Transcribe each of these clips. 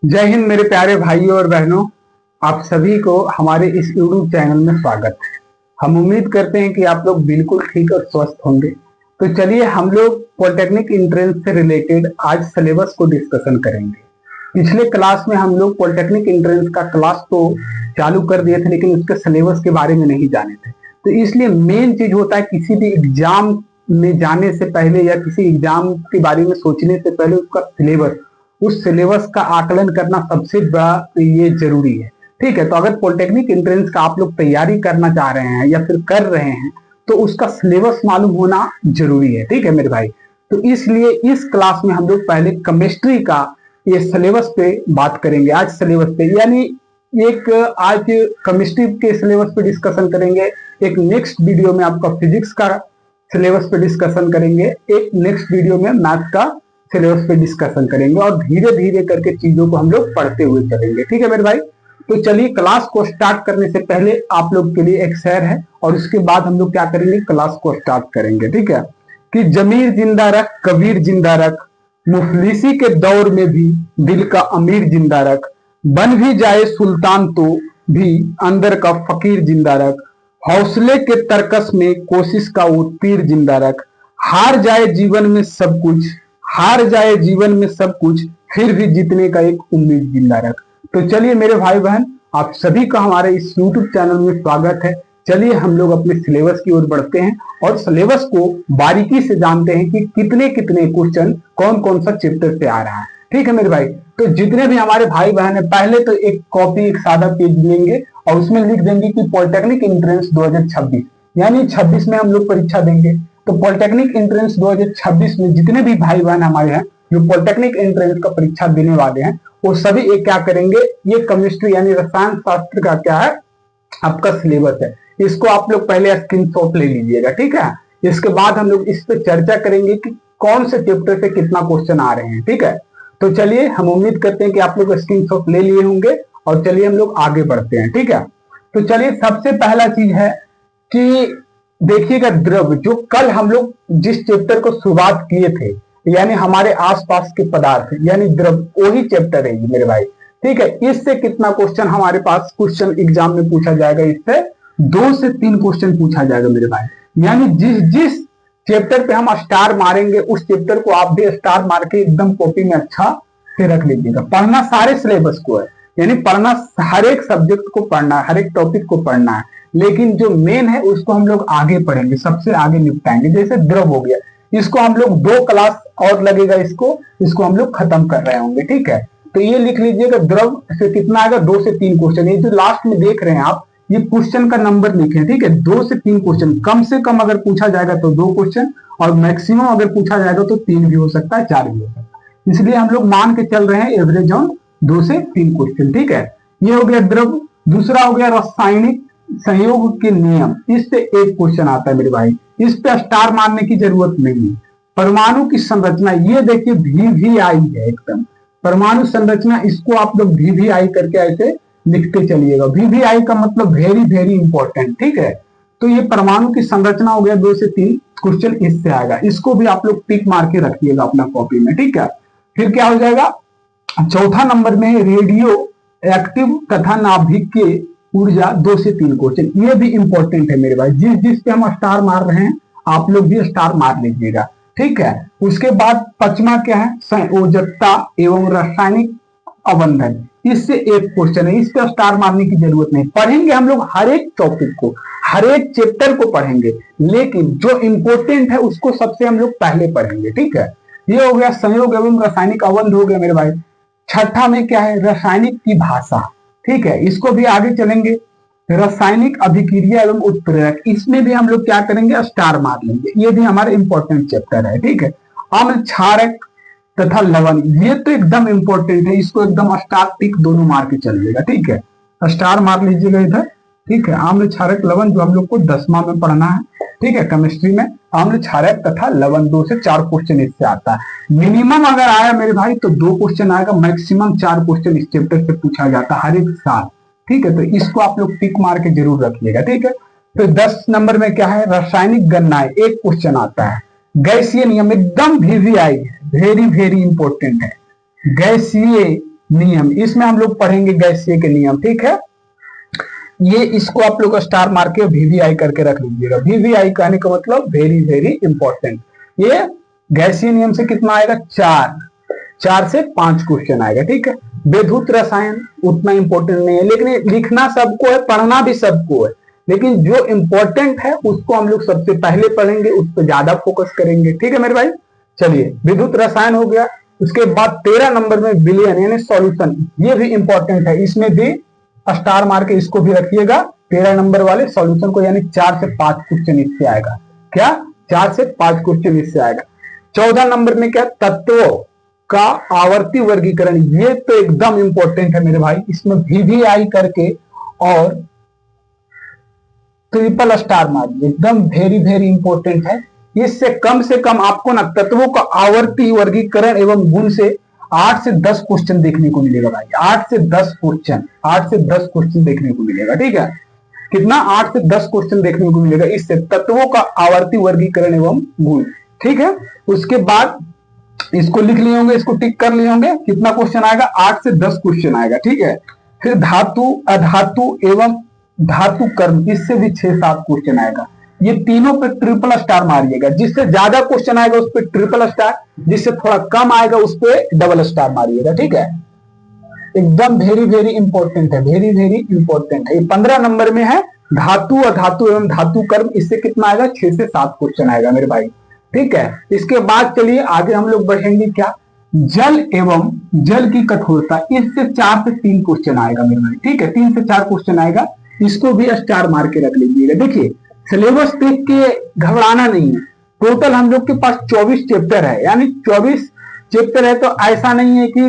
जय हिंद मेरे प्यारे भाइयों और बहनों। आप सभी को हमारे इस यूट्यूब चैनल में स्वागत है। हम उम्मीद करते हैं कि आप लोग बिल्कुल ठीक और स्वस्थ होंगे। तो चलिए हम लोग पॉलिटेक्निक एंट्रेंस से रिलेटेड आज सिलेबस को डिस्कशन करेंगे। पिछले क्लास में हम लोग पॉलिटेक्निक एंट्रेंस का क्लास तो चालू कर दिए थे, लेकिन उसके सिलेबस के बारे में नहीं जाने थे। तो इसलिए मेन चीज होता है किसी भी एग्जाम में जाने से पहले या किसी एग्जाम के बारे में सोचने से पहले उसका सिलेबस, उस सिलेबस का आकलन करना सबसे बड़ा ये जरूरी है। ठीक है, तो अगर पॉलिटेक्निक एंट्रेंस का आप लोग तैयारी करना चाह रहे हैं या फिर कर रहे हैं तो उसका सिलेबस मालूम होना जरूरी है। ठीक है मेरे भाई, तो इसलिए इस क्लास में हम लोग पहले केमिस्ट्री का ये सिलेबस पे बात करेंगे। आज सिलेबस पे यानी एक आज केमिस्ट्री के सिलेबस पे डिस्कशन करेंगे, एक नेक्स्ट वीडियो में आपका फिजिक्स का सिलेबस पे डिस्कशन करेंगे, एक नेक्स्ट वीडियो में मैथ का सिलेबस पे डिस्कशन करेंगे और धीरे धीरे करके चीजों को हम लोग पढ़ते हुए चलेंगे। ठीक है मेरे भाई, तो चलिए क्लास को स्टार्ट करने से पहले आप लोग के लिए एक शेर है और उसके बाद हम लोग क्या करेंगे, क्लास को स्टार्ट करेंगे। ठीक है, कि जमीर जिंदा रख, कबीर जिंदा रख, मुफलिसी के दौर में भी दिल का अमीर जिंदा रख, बन भी जाए सुल्तान तो भी अंदर का फकीर जिंदा रख, हौसले के तरकस में कोशिश का वो तीर जिंदा रख, हार जाए जीवन में सब कुछ, हार जाए जीवन में सब कुछ, फिर भी जीतने का एक उम्मीद जिंदा रख। तो चलिए मेरे भाई बहन, आप सभी का हमारे इस YouTube चैनल में स्वागत है। चलिए हम लोग अपने सिलेबस की ओर बढ़ते हैं और सिलेबस को बारीकी से जानते हैं कि कितने कितने क्वेश्चन कौन कौन सा चैप्टर से आ रहा है। ठीक है मेरे भाई, तो जितने भी हमारे भाई बहन है पहले तो एक कॉपी, एक सादा पेज लेंगे और उसमें लिख देंगे कि पॉलिटेक्निक एंट्रेंस 2026, यानी 26 में हम लोग परीक्षा देंगे। तो पॉलिटेक्निक एंट्रेंस 2026 में जितने भी भाई बहन हमारे हैं जो पॉलिटेक्निक एंट्रेंस का परीक्षा देने वाले हैं वो सभी एक क्या करेंगे, ये केमिस्ट्री यानी रसायन शास्त्र का क्या है आपका सिलेबस है, इसको आप लोग पहले स्क्रीनशॉट ले लीजिएगा। ठीक है, इसके बाद हम लोग इस पे चर्चा करेंगे कि कौन से चैप्टर से कितना क्वेश्चन आ रहे हैं। ठीक है, तो चलिए हम उम्मीद करते हैं कि आप लोग स्क्रीनशॉट ले लिए होंगे और चलिए हम लोग आगे बढ़ते हैं। ठीक है, तो चलिए सबसे पहला चीज है कि देखिएगा द्रव, जो कल हम लोग जिस चैप्टर को शुरुआत किए थे यानी हमारे आसपास के पदार्थ यानी द्रव, वही चैप्टर है ये मेरे भाई। ठीक है, इससे कितना क्वेश्चन हमारे पास क्वेश्चन एग्जाम में पूछा जाएगा, इससे 2 से 3 क्वेश्चन पूछा जाएगा मेरे भाई। यानी जिस जिस चैप्टर पे हम स्टार मारेंगे उस चैप्टर को आप भी स्टार मार के एकदम कॉपी में अच्छा से रख लीजिएगा। पढ़ना सारे सिलेबस को है, यानी पढ़ना हर एक सब्जेक्ट को पढ़ना है, हर एक टॉपिक को पढ़ना है, लेकिन जो मेन है उसको हम लोग आगे पढ़ेंगे, सबसे आगे निपटाएंगे। जैसे द्रव हो गया, इसको हम लोग 2 क्लास और लगेगा, इसको हम लोग खत्म कर रहे होंगे। ठीक है, तो ये लिख लीजिएगा द्रव से कितना आएगा, 2 से 3 क्वेश्चन। ये जो लास्ट में देख रहे हैं आप, ये क्वेश्चन का नंबर लिखे। ठीक है, 2 से 3 क्वेश्चन, कम से कम अगर पूछा जाएगा तो 2 क्वेश्चन और मैक्सिमम अगर पूछा जाएगा तो 3 भी हो सकता है, 4 भी हो सकता है। इसलिए हम लोग मान के चल रहे हैं एवरेज ऑन 2 से 3 क्वेश्चन। ठीक है, ये हो गया द्रव। दूसरा हो गया रासायनिक संयोग के नियम, इससे एक क्वेश्चन आता है मेरे भाई, इस पे स्टार मारने की जरूरत नहीं। परमाणु की संरचना, ये देखिए VVI है एकदम, परमाणु संरचना, इसको आप लोग VVI करके ऐसे लिखते चलिएगा। VVI का मतलब वेरी वेरी इंपॉर्टेंट। ठीक है, तो ये परमाणु की संरचना हो गया, 2 से 3 क्वेश्चन इससे आएगा, इसको भी आप लोग टिक मार के रखिएगा अपना कॉपी में। ठीक है, फिर क्या हो जाएगा, चौथा नंबर में रेडियो एक्टिव तथा नाभिकीय ऊर्जा, 2 से 3 क्वेश्चन, ये भी इंपॉर्टेंट है मेरे भाई। जिस जिस पे हम स्टार मार रहे हैं आप लोग भी स्टार मार लीजिएगा। ठीक है, उसके बाद 5वां क्या है, संयोजकता एवं रासायनिक अबंधन, इससे एक क्वेश्चन है, इस पे स्टार मारने की जरूरत नहीं। पढ़ेंगे हम लोग हर एक टॉपिक को, हर एक चैप्टर को पढ़ेंगे, लेकिन जो इंपॉर्टेंट है उसको सबसे हम लोग पहले पढ़ेंगे। ठीक है, ये हो गया संयोग एवं रासायनिक अबंध हो गया मेरे भाई। छठा में क्या है, रासायनिक की भाषा। ठीक है, इसको भी आगे चलेंगे। रासायनिक अभिक्रिया एवं उत्प्रेरक, इसमें भी हम लोग क्या करेंगे, स्टार मार लेंगे, ये भी हमारा इंपॉर्टेंट चैप्टर है। ठीक है, अम्ल क्षारक तथा लवण, ये तो एकदम इंपॉर्टेंट है, इसको एकदम स्टार टिक दोनों मार के चलिएगा। ठीक है, स्टार मार लीजिएगा इधर। ठीक है, आम्ल क्षारक लवण जो हम लोग को 10वां में पढ़ना है। ठीक है, केमिस्ट्री में आम्ल क्षारक तथा लवण, 2 से 4 क्वेश्चन इससे आता है। मिनिमम अगर आया मेरे भाई तो 2 क्वेश्चन आएगा, मैक्सिमम 4 क्वेश्चन इस चैप्टर से पूछा जाता है हर एक साल। ठीक है, तो इसको आप लोग टिक मार के जरूर रखिएगा। ठीक है, तो 10 नंबर में क्या है, रासायनिक गणनाएं, एक क्वेश्चन आता है। गैसीय नियम एकदम VVI है, वेरी वेरी इंपॉर्टेंट है। गैसीय नियम, इसमें हम लोग पढ़ेंगे गैसीय के नियम, ठीक है। ये इसको आप लोग स्टार मार के वीवीआई करके रख लीजिएगा। वीवीआई कहने का मतलब वेरी वेरी इंपॉर्टेंट। ये गैसीय नियम से कितना आएगा, 4 से 5 क्वेश्चन आएगा, ठीक है। विद्युत रसायन उतना इंपॉर्टेंट नहीं है, लेकिन लिखना सबको है, पढ़ना भी सबको है, लेकिन जो इंपॉर्टेंट है उसको हम लोग सबसे पहले पढ़ेंगे, उस पर ज्यादा फोकस करेंगे, ठीक है मेरे भाई। चलिए, विद्युत रसायन हो गया। उसके बाद 13 नंबर में विलयन यानी सॉल्यूशन, ये भी इंपॉर्टेंट है, इसमें भी स्टार मार के इसको भी रखिएगा 13 नंबर वाले सॉल्यूशन को, यानी 4 से 5 क्वेश्चन इससे आएगा। क्या, 4 से 5 क्वेश्चन इससे आएगा। 14 नंबर में क्या, तत्वों का आवर्ती वर्गीकरण, ये तो एकदम इंपॉर्टेंट है मेरे भाई, इसमें वीवीआई करके और ट्रिपल स्टार मार, एकदम वेरी वेरी इंपॉर्टेंट है। इससे कम से कम आपको ना तत्वों का आवर्ती वर्गीकरण एवं गुण से 8 से 10 क्वेश्चन देखने को मिलेगा भाई, 8 से 10 क्वेश्चन, 8 से 10 क्वेश्चन देखने को मिलेगा, ठीक है। कितना, 8 से 10 क्वेश्चन देखने को मिलेगा इससे, तत्वों का आवर्ती वर्गीकरण एवं गुण, ठीक है। उसके बाद इसको लिख लिए होंगे, इसको टिक कर लिए होंगे, कितना क्वेश्चन आएगा, 8 से 10 क्वेश्चन आएगा, ठीक है। फिर धातु अधातु एवं धातु कर्म, इससे भी 6-7 क्वेश्चन आएगा। ये तीनों पे ट्रिपल स्टार मारिएगा, जिससे ज्यादा क्वेश्चन आएगा उस पर ट्रिपल स्टार, जिससे थोड़ा कम आएगा उस पर डबल स्टार मारिएगा, ठीक है। एकदम वेरी वेरी इंपॉर्टेंट है, वेरी वेरी इंपॉर्टेंट है। 15 नंबर में है धातु अधातु एवं धातु कर्म, इससे कितना आएगा, 6 से 7 क्वेश्चन आएगा मेरे भाई, ठीक है। इसके बाद चलिए आगे हम लोग बढ़ेंगे, क्या, जल एवं जल की कठोरता, इससे 4 से 3 क्वेश्चन आएगा मेरे भाई, ठीक है, 3 से 4 क्वेश्चन आएगा, इसको भी स्टार मार के रख लीजिएगा। देखिए, सिलेबस देख के घबराना नहीं है, टोटल हम लोग के पास 24 चैप्टर है, यानी 24 चैप्टर है, तो ऐसा नहीं है कि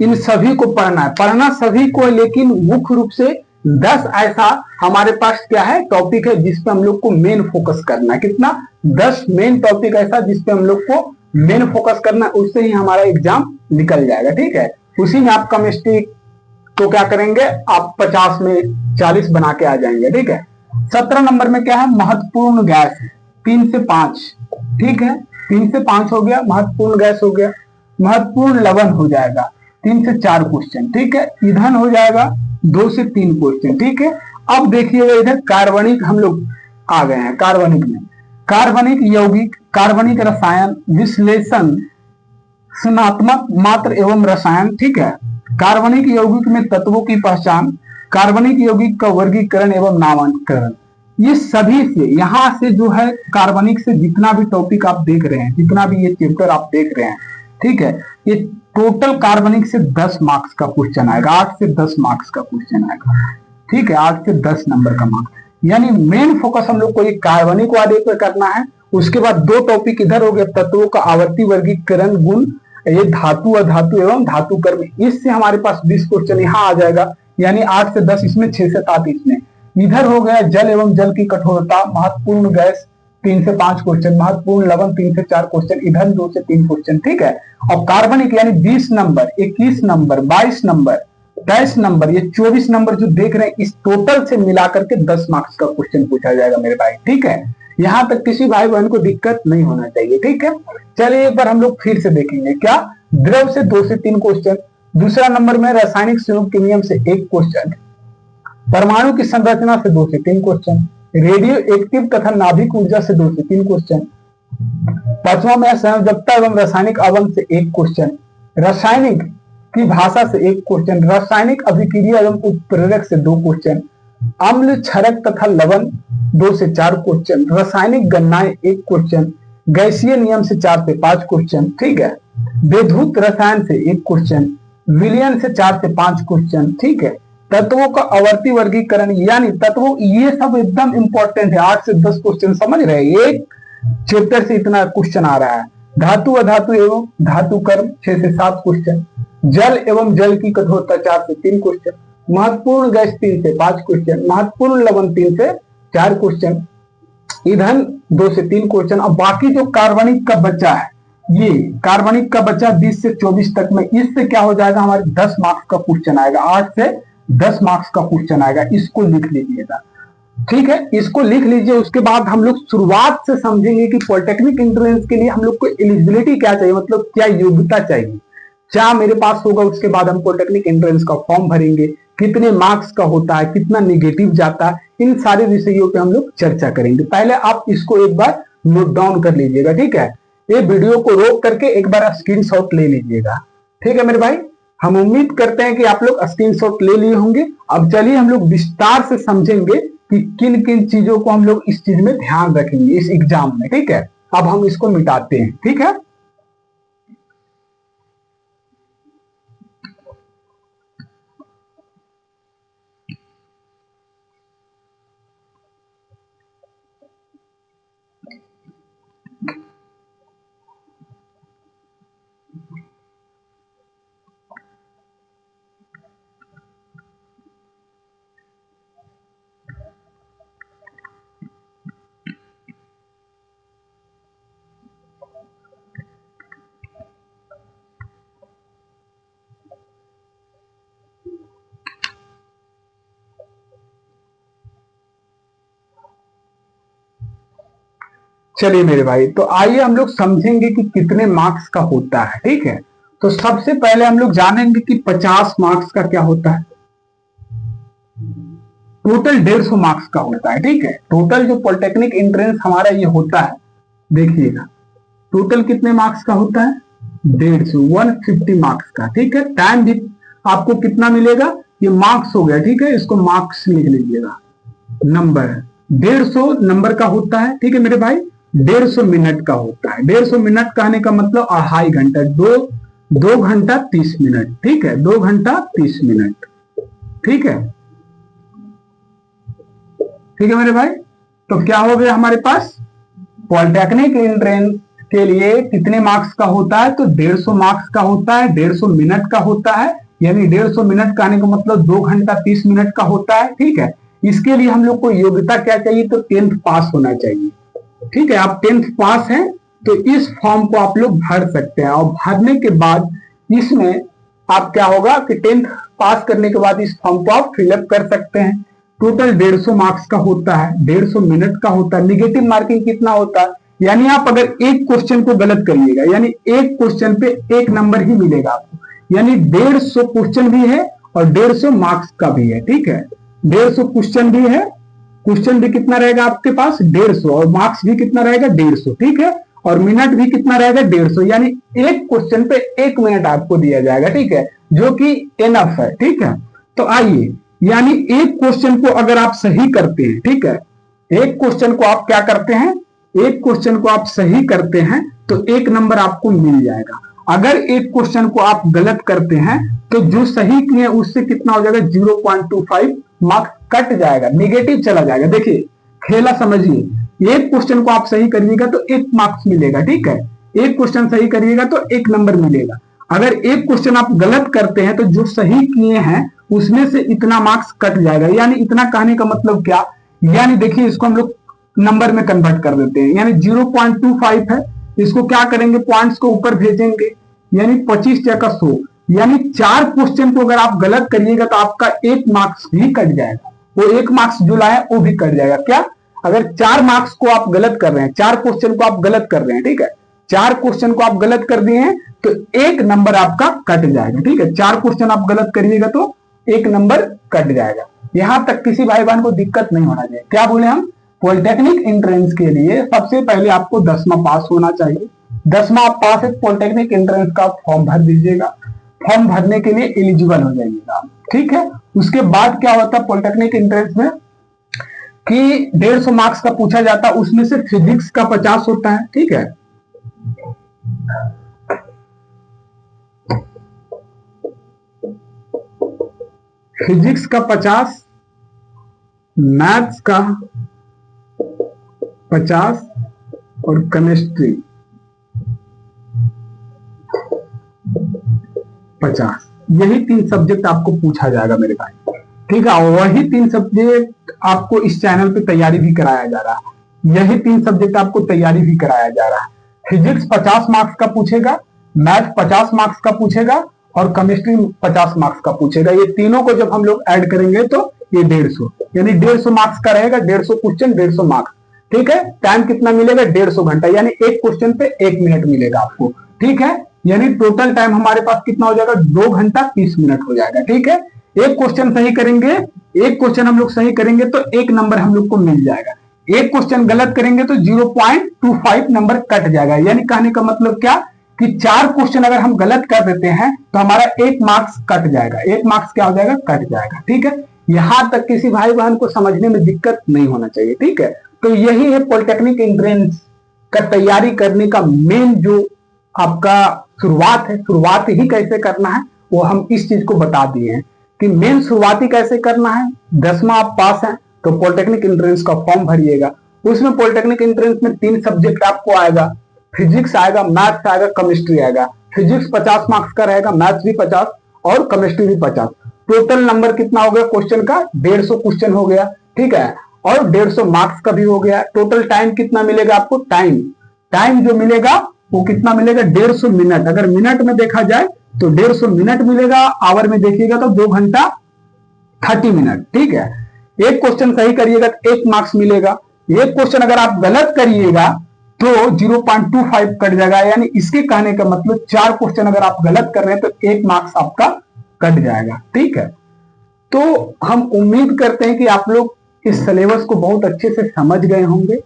इन सभी को पढ़ना है, पढ़ना सभी को है, लेकिन मुख्य रूप से 10 ऐसा हमारे पास क्या है, टॉपिक है जिसपे हम लोग को मेन फोकस करना है। कितना, 10 मेन टॉपिक ऐसा जिसपे हम लोग को मेन फोकस करना है, उससे ही हमारा एग्जाम निकल जाएगा, ठीक है। उसी में आप केमिस्ट्री तो क्या करेंगे, आप 50 में 40 बना के आ जाएंगे, ठीक है। 17 नंबर में क्या है, महत्वपूर्ण गैस, 3 से 5, ठीक है, 3 से 5 हो गया, महत्वपूर्ण गैस हो गया। महत्वपूर्ण लवण हो जाएगा 3 से 4 क्वेश्चन, ठीक है। ईंधन हो जाएगा 2 से 3 क्वेश्चन, ठीक है। अब देखिएगा इधर कार्बनिक हम लोग आ गए हैं, कार्बनिक में कार्बनिक यौगिक, कार्बनिक रसायन विश्लेषण, स्नात्मक मात्र एवं रसायन, ठीक है। कार्बनिक यौगिक में तत्वों की पहचान, कार्बनिक यौगिक का वर्गीकरण एवं नामांकन, ये सभी से, यहां से जो है कार्बनिक से जितना भी टॉपिक आप देख रहे हैं, जितना भी ये चैप्टर आप देख रहे हैं, ठीक है, ये टोटल कार्बनिक से 10 मार्क्स का क्वेश्चन आएगा, 8 से 10 मार्क्स का क्वेश्चन आएगा, ठीक है, 8 से 10 नंबर का मार्क्स। यानी मेन फोकस हम लोग को ये कार्बनिक वाले पे करना है। उसके बाद 2 टॉपिक इधर हो गए, तत्वों का आवर्ती वर्गीकरण गुण, ये धातु अधातु एवं धातु कर्म, इससे हमारे पास 20 क्वेश्चन यहाँ आ जाएगा, यानी 8 से 10 इसमें, 6 से 7 इसमें। इधर हो गया जल एवं जल की कठोरता, महत्वपूर्ण गैस 3 से 5 क्वेश्चन, महत्वपूर्ण लवण 3 से 4 क्वेश्चन, ईंधन 2 से 3 क्वेश्चन, ठीक है। और कार्बनिक यानी 20 नंबर, 21 नंबर, 22 नंबर, 23 नंबर, ये 24 नंबर जो देख रहे हैं, इस टोटल से मिलाकर के 10 मार्क्स का क्वेश्चन पूछा जाएगा मेरे भाई, ठीक है। यहां तक किसी भाई बहन को दिक्कत नहीं होना चाहिए, ठीक है। चलिए एक बार हम लोग फिर से देखेंगे, क्या, द्रव से 2 से 3 क्वेश्चन, दूसरा नंबर में रासायनिक संयुग के नियम से 1 क्वेश्चन, परमाणु की संरचना से 2 से 3 क्वेश्चन, रेडियो एक्टिव तथा नाभिक ऊर्जा से 2 से 3 क्वेश्चन, 5वां में संयोजकता एवं रासायनिक अवंत से 1 क्वेश्चन, रासायनिक की भाषा से 1 क्वेश्चन, रासायनिक अभिक्रिया एवं उत्प्रेरक से 2 क्वेश्चन, अम्ल क्षरक तथा लवण 2 से 4 क्वेश्चन, रासायनिक गणनाएं 1 क्वेश्चन, गैसीय नियम से 4 से 5 क्वेश्चन, ठीक है। विद्युत रसायन से 1 क्वेश्चन, विलयन से 4 से 5 क्वेश्चन, ठीक है। तत्वों का आवर्ती वर्गीकरण, यानी तत्वों, ये सब एकदम इंपॉर्टेंट है, 8 से 10 क्वेश्चन, समझ रहे हैं, एक चैप्टर से इतना क्वेश्चन आ रहा है। धातु अधातु एवं धातु कर्म 6 से 7 क्वेश्चन, जल एवं जल की कठोरता 4 से 3 क्वेश्चन, महत्वपूर्ण गैस 3 से 5 क्वेश्चन, महत्वपूर्ण लवण 3 से 4 क्वेश्चन, ईंधन 2 से 3 क्वेश्चन। और बाकी जो कार्बनिक का बच्चा है, ये कार्बनिक का बच्चा 20 से 24 तक में, इससे क्या हो जाएगा, हमारे 10 मार्क्स का क्वेश्चन आएगा, 8 से 10 मार्क्स का क्वेश्चन आएगा, इसको लिख लीजिएगा, ठीक है, इसको लिख लीजिए। उसके बाद हम लोग शुरुआत से समझेंगे कि पॉलिटेक्निक एंट्रेंस के लिए हम लोग को एलिजिबिलिटी क्या चाहिए, मतलब क्या योग्यता चाहिए, क्या मेरे पास होगा, उसके बाद हम पॉलिटेक्निक एंट्रेंस का फॉर्म भरेंगे, कितने मार्क्स का होता है, कितना निगेटिव जाता है, इन सारे विषयों पे हम लोग चर्चा करेंगे। पहले आप इसको एक बार नोट डाउन कर लीजिएगा, ठीक है। ये वीडियो को रोक करके एक बार स्क्रीनशॉट ले लीजिएगा, ठीक है मेरे भाई। हम उम्मीद करते हैं कि आप लोग स्क्रीनशॉट ले लिए होंगे। अब चलिए हम लोग विस्तार से समझेंगे कि किन किन चीजों को हम लोग इस चीज में ध्यान रखेंगे इस एग्जाम में, ठीक है। अब हम इसको मिटाते हैं, ठीक है। चलिए मेरे भाई, तो आइए हम लोग समझेंगे कि कितने मार्क्स का होता है, ठीक है। तो सबसे पहले हम लोग जानेंगे कि 50 मार्क्स का क्या होता है। टोटल 150 मार्क्स का होता है, ठीक है। टोटल जो पॉलिटेक्निक एंट्रेंस हमारा ये होता है, देखिएगा टोटल कितने मार्क्स का होता है, 150 मार्क्स का, ठीक है। टाइम भी आपको कितना मिलेगा, ये मार्क्स हो गया, ठीक है। इसको मार्क्स लिख लीजिएगा, नंबर 150 नंबर का होता है, ठीक है मेरे भाई। 150 मिनट का होता है। 150 मिनट कहने का मतलब 2.5 घंटा, 2 घंटा 30 मिनट, ठीक है। 2 घंटा 30 मिनट, ठीक है, ठीक है मेरे भाई। तो क्या हो गया हमारे पास, पॉलिटेक्निक एंट्रेंस के लिए कितने मार्क्स का होता है, तो 150 मार्क्स का होता है। 150 मिनट का होता है, यानी 150 मिनट कहने का मतलब 2 घंटा 30 मिनट का होता है, ठीक है। इसके लिए हम लोग को योग्यता क्या चाहिए, तो 10th पास होना चाहिए, ठीक है। आप 10th पास हैं तो इस फॉर्म को आप लोग भर सकते हैं, और भरने के बाद इसमें आप क्या होगा कि 10th पास करने के बाद इस फॉर्म को आप फिलअप कर सकते हैं। टोटल 150 मार्क्स का होता है, 150 मिनट का होता है। निगेटिव मार्किंग कितना होता है, यानी आप अगर एक क्वेश्चन को गलत करिएगा, यानी एक क्वेश्चन पे 1 नंबर ही मिलेगा आपको, यानी 150 क्वेश्चन भी है और 150 मार्क्स का भी है, ठीक है। 150 क्वेश्चन भी है, क्वेश्चन भी कितना रहेगा आपके पास 150, और मार्क्स भी कितना रहेगा 150, ठीक है। और मिनट भी कितना रहेगा 150, यानी एक क्वेश्चन पे 1 मिनट आपको दिया जाएगा, ठीक है, जो कि एनफ है, ठीक है। तो आइए, यानी एक क्वेश्चन को अगर आप सही करते हैं, ठीक है, एक क्वेश्चन को आप क्या करते हैं, एक क्वेश्चन को आप सही करते हैं तो 1 नंबर आपको मिल जाएगा। अगर एक क्वेश्चन को आप गलत करते हैं तो जो सही किए उससे कितना हो जाएगा, 0.25 मार्क्स कट जाएगा, निगेटिव चला जाएगा। देखिए खेला समझिए, एक क्वेश्चन को आप सही करिएगा तो 1 मार्क्स मिलेगा, ठीक है। एक क्वेश्चन सही करिएगा तो 1 नंबर मिलेगा। अगर एक क्वेश्चन आप गलत करते हैं तो जो सही किए हैं उसमें से इतना मार्क्स कट जाएगा। यानी इतना कहने का मतलब क्या, यानी देखिए इसको हम लोग नंबर में कन्वर्ट कर देते हैं, यानी 0.25 है, इसको क्या करेंगे, पॉइंट्स को ऊपर भेजेंगे, यानी 25 या 100, यानी 4 क्वेश्चन को अगर आप गलत करिएगा तो आपका 1 मार्क्स भी कट जाएगा। वो 1 मार्क्स जो लाए वो भी कट जाएगा। क्या, अगर 4 मार्क्स को आप गलत कर रहे हैं, 4 क्वेश्चन को आप गलत कर रहे हैं, ठीक है, 4 क्वेश्चन को आप गलत कर दिए हैं तो 1 नंबर आपका कट जाएगा, ठीक है। 4 क्वेश्चन आप गलत करिएगा तो 1 नंबर कट जाएगा। यहां तक किसी भाई बहन को दिक्कत नहीं होना चाहिए। क्या बोले हम, पॉलिटेक्निक एंट्रेंस के लिए सबसे पहले आपको 10वां पास होना चाहिए। 10वां आप पास है, पॉलिटेक्निक एंट्रेंस का फॉर्म भर दीजिएगा, फॉर्म भरने के लिए एलिजिबल हो जाइएगा, ठीक है। उसके बाद क्या होता है पॉलिटेक्निक एंट्रेंस में कि 150 मार्क्स का पूछा जाता है, उसमें से फिजिक्स का 50 होता है, ठीक है। फिजिक्स का 50, मैथ्स का 50 और केमिस्ट्री 50, यही 3 सब्जेक्ट आपको पूछा जाएगा मेरे भाई, ठीक है। और वही 3 सब्जेक्ट आपको इस चैनल पे तैयारी भी कराया जा रहा है, यही 3 सब्जेक्ट आपको तैयारी भी कराया जा रहा है। फिजिक्स 50 मार्क्स का पूछेगा, मैथ 50 मार्क्स का पूछेगा और केमिस्ट्री 50 मार्क्स का पूछेगा। ये तीनों को जब हम लोग ऐड करेंगे तो ये 150, यानी 150 मार्क्स का रहेगा, 150 क्वेश्चन 150 मार्क्स, ठीक है, टाइम कितना मिलेगा 150 घंटा, यानी एक क्वेश्चन पे 1 मिनट मिलेगा आपको। ठीक है, यानी टोटल टाइम हमारे पास कितना हो जाएगा 2 घंटा 30 मिनट हो जाएगा। ठीक है, एक क्वेश्चन सही करेंगे, एक क्वेश्चन हम लोग सही करेंगे तो 1 नंबर हम लोग को मिल जाएगा, एक क्वेश्चन गलत करेंगे तो 0.25 नंबर कट जाएगा। यानी कहने का मतलब क्या कि 4 क्वेश्चन अगर हम गलत कर देते हैं तो हमारा 1 मार्क्स कट जाएगा, 1 मार्क्स क्या हो जाएगा, कट जाएगा। ठीक है, यहां तक किसी भाई बहन को समझने में दिक्कत नहीं होना चाहिए। ठीक है, तो यही है पॉलिटेक्निक एंट्रेंस का तैयारी करने का मेन जो आपका शुरुआत है। शुरुआत ही कैसे करना है वो हम इस चीज को बता दिए हैं कि मेन शुरुआती कैसे करना है। 10वां आप पास हैं तो पॉलिटेक्निक एंट्रेंस का फॉर्म भरिएगा, उसमें पॉलिटेक्निक एंट्रेंस में 3 सब्जेक्ट आपको आएगा, फिजिक्स आएगा, मैथ्स आएगा, केमिस्ट्री आएगा। फिजिक्स 50 मार्क्स का रहेगा, मैथ्स भी 50 और केमिस्ट्री भी 50। टोटल नंबर कितना हो गया क्वेश्चन का 150 क्वेश्चन हो गया। ठीक है, और 150 मार्क्स का भी हो गया। टोटल टाइम कितना मिलेगा आपको, टाइम जो मिलेगा वो कितना मिलेगा 150 मिनट। अगर मिनट में देखा जाए तो 150 मिनट मिलेगा, आवर में देखिएगा तो 2 घंटा 30 मिनट। ठीक है, एक क्वेश्चन सही करिएगा तो 1 मार्क्स मिलेगा, एक क्वेश्चन अगर आप गलत करिएगा तो 0.25 कट जाएगा। यानी इसके कहने का मतलब 4 क्वेश्चन अगर आप गलत कर रहे हैं तो 1 मार्क्स आपका कट जाएगा। ठीक है, तो हम उम्मीद करते हैं कि आप लोग इस सिलेबस को बहुत अच्छे से समझ गए होंगे,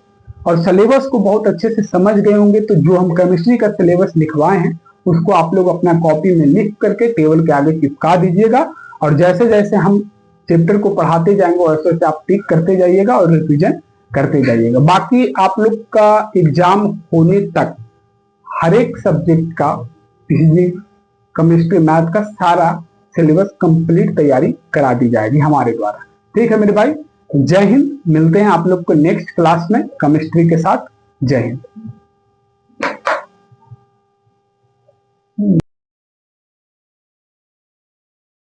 और सिलेबस को बहुत अच्छे से समझ गए होंगे तो जो हम केमिस्ट्री का सिलेबस लिखवाए हैं उसको आप लोग अपना कॉपी में लिख करके टेबल के आगे चिपका दीजिएगा, और जैसे जैसे हम चैप्टर को पढ़ाते जाएंगे वैसे वैसे आप टिक करते जाइएगा और रिवीजन करते जाइएगा। बाकी आप लोग का एग्जाम होने तक हर एक सब्जेक्ट का फिजिक्स, केमिस्ट्री, मैथ का सारा सिलेबस कंप्लीट तैयारी करा दी जाएगी हमारे द्वारा। ठीक है मेरे भाई, जय हिंद। मिलते हैं आप लोग को नेक्स्ट क्लास में केमिस्ट्री के साथ। जय हिंद।